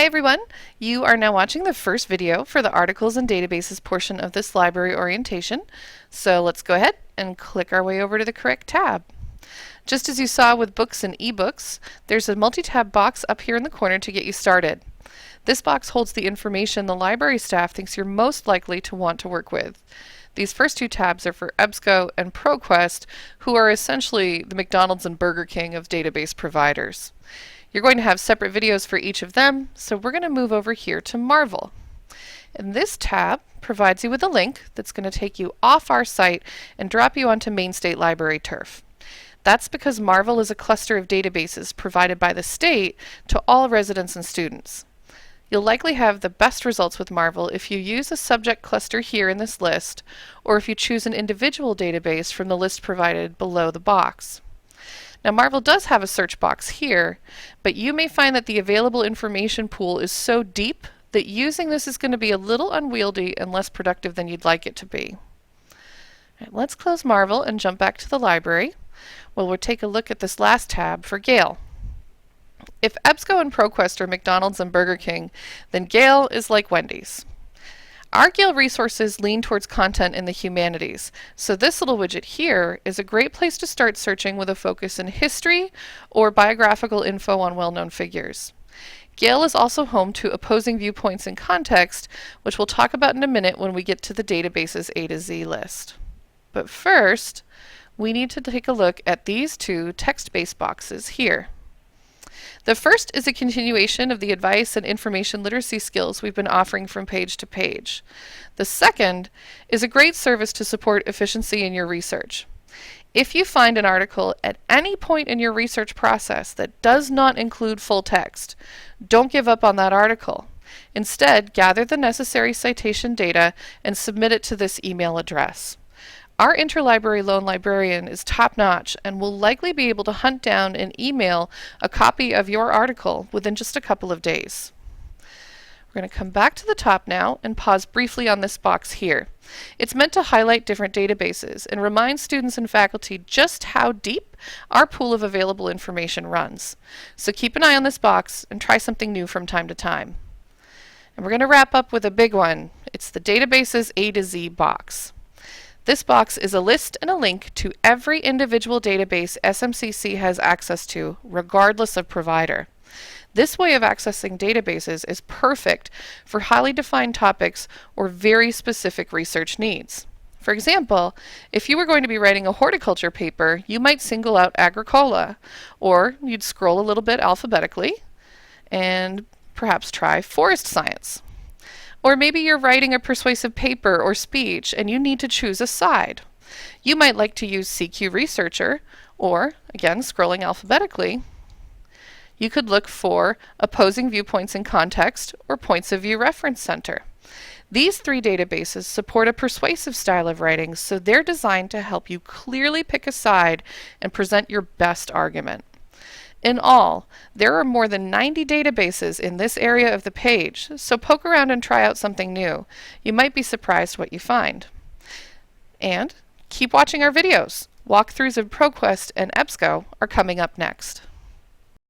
Hi everyone! You are now watching the first video for the Articles and Databases portion of this library orientation. So let's go ahead and click our way over to the correct tab. Just as you saw with books and ebooks, there's a multi-tab box up here in the corner to get you started. This box holds the information the library staff thinks you're most likely to want to work with. These first two tabs are for EBSCO and ProQuest, who are essentially the McDonald's and Burger King of database providers. You're going to have separate videos for each of them, so we're going to move over here to Marvel. And this tab provides you with a link that's going to take you off our site and drop you onto Main State Library turf. That's because Marvel is a cluster of databases provided by the state to all residents and students. You'll likely have the best results with Marvel if you use a subject cluster here in this list, or if you choose an individual database from the list provided below the box. Now Marvel does have a search box here, but you may find that the available information pool is so deep that using this is going to be a little unwieldy and less productive than you'd like it to be. All right, let's close Marvel and jump back to the library. Well, we'll take a look at this last tab for Gale. If EBSCO and ProQuest are McDonald's and Burger King, then Gale is like Wendy's. Our Gale resources lean towards content in the humanities, so this little widget here is a great place to start searching with a focus in history or biographical info on well-known figures. Gale is also home to opposing viewpoints in context, which we'll talk about in a minute when we get to the database's A to Z list. But first, we need to take a look at these two text-based boxes here. The first is a continuation of the advice and information literacy skills we've been offering from page to page. The second is a great service to support efficiency in your research. If you find an article at any point in your research process that does not include full text, don't give up on that article. Instead, gather the necessary citation data and submit it to this email address. Our interlibrary loan librarian is top-notch and will likely be able to hunt down and email a copy of your article within just a couple of days. We're going to come back to the top now and pause briefly on this box here. It's meant to highlight different databases and remind students and faculty just how deep our pool of available information runs. So keep an eye on this box and try something new from time to time. And we're going to wrap up with a big one. It's the database's A to Z box. This box is a list and a link to every individual database SMCC has access to, regardless of provider. This way of accessing databases is perfect for highly defined topics or very specific research needs. For example, if you were going to be writing a horticulture paper, you might single out Agricola, or you'd scroll a little bit alphabetically and perhaps try forest science. Or maybe you're writing a persuasive paper or speech and you need to choose a side. You might like to use CQ Researcher, or, again, scrolling alphabetically, you could look for opposing viewpoints in context or points of view reference center. These three databases support a persuasive style of writing, so they're designed to help you clearly pick a side and present your best argument. In all, there are more than 90 databases in this area of the page, so poke around and try out something new. You might be surprised what you find. And keep watching our videos. Walkthroughs of ProQuest and EBSCO are coming up next.